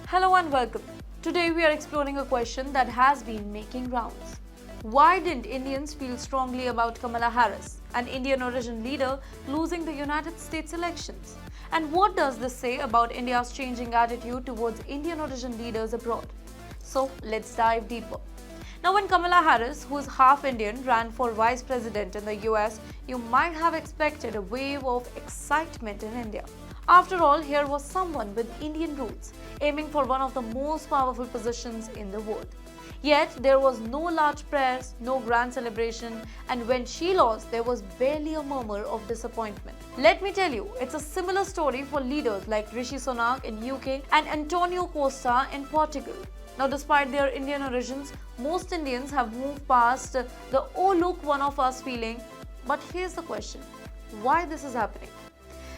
Hello and welcome. Today we are exploring a question that has been making rounds. Why didn't Indians feel strongly about Kamala Harris, an Indian-origin leader, losing the United States elections? And what does this say about India's changing attitude towards Indian-origin leaders abroad? So let's dive deeper. Now, when Kamala Harris, who is half Indian, ran for vice president in the US, you might have expected a wave of excitement in India. After all, here was someone with Indian roots, aiming for one of the most powerful positions in the world. Yet, there was no large prayers, no grand celebration, and when she lost, there was barely a murmur of disappointment. Let me tell you, it's a similar story for leaders like Rishi Sunak in UK and Antonio Costa in Portugal. Now, despite their Indian origins, most Indians have moved past the "oh look, one of us" feeling. But here's the question: why this is happening?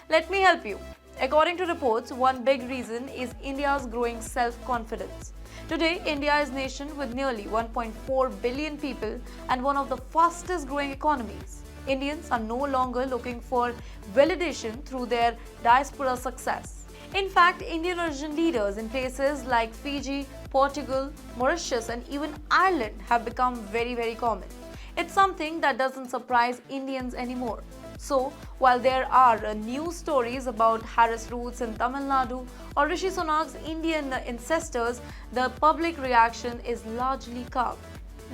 Let me help you. According to reports, one big reason is India's growing self-confidence. Today, India is a nation with nearly 1.4 billion people and one of the fastest growing economies. Indians are no longer looking for validation through their diaspora success. In fact, Indian origin leaders in places like Fiji, Portugal, Mauritius, and even Ireland have become very common. It's something that doesn't surprise Indians anymore. So, while there are news stories about Harris roots in Tamil Nadu or Rishi Sunak's Indian ancestors, the public reaction is largely calm.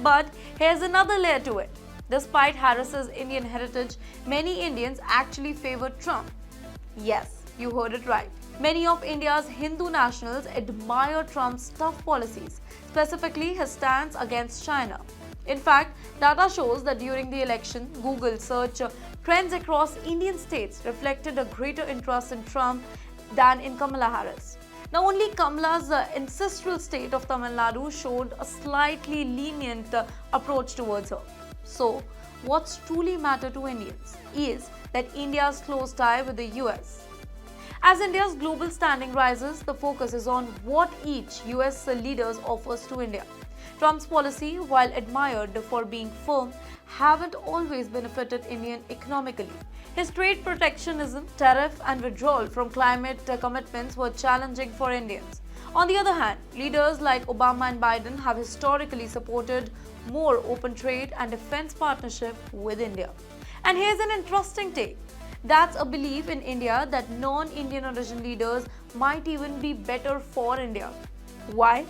But here's another layer to it. Despite Harris's Indian heritage, many Indians actually favor Trump. Yes, you heard it right. Many of India's Hindu nationals admire Trump's tough policies, specifically his stance against China. In fact, data shows that during the election, Google search trends across Indian states reflected a greater interest in Trump than in Kamala Harris. Now, only Kamala's ancestral state of Tamil Nadu showed a slightly lenient approach towards her. So, what's truly matter to Indians is that India's close tie with the US. As India's global standing rises, the focus is on what each US leaders offers to India. Trump's policy, while admired for being firm, haven't always benefited India economically. His trade protectionism, tariff and withdrawal from climate commitments were challenging for Indians. On the other hand, leaders like Obama and Biden have historically supported more open trade and defense partnership with India. And here's an interesting take. That's a belief in India that non-Indian origin leaders might even be better for India. Why?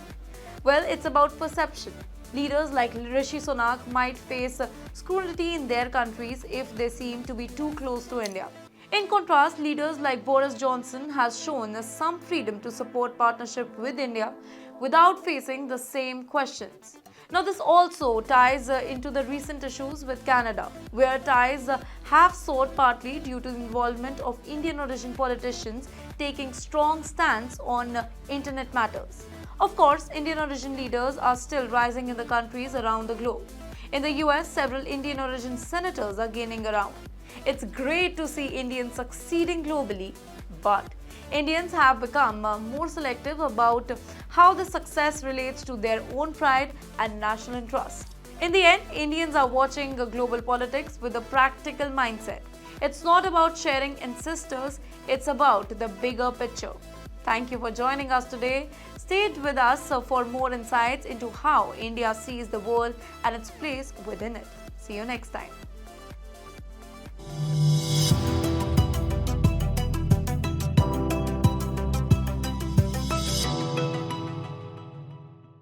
Well, it's about perception. Leaders like Rishi Sunak might face scrutiny in their countries if they seem to be too close to India. In contrast, leaders like Boris Johnson has shown some freedom to support partnership with India without facing the same questions. Now, this also ties into the recent issues with Canada, where ties have soared partly due to the involvement of Indian origin politicians taking strong stance on internet matters. Of course, Indian origin leaders are still rising in the countries around the globe. In the US, several Indian origin senators are gaining ground. It's great to see Indians succeeding globally, but Indians have become more selective about how the success relates to their own pride and national interest. In the end, Indians are watching global politics with a practical mindset. It's not about sharing ancestors, it's about the bigger picture. Thank you for joining us today. Stay with us for more insights into how India sees the world and its place within it. See you next time.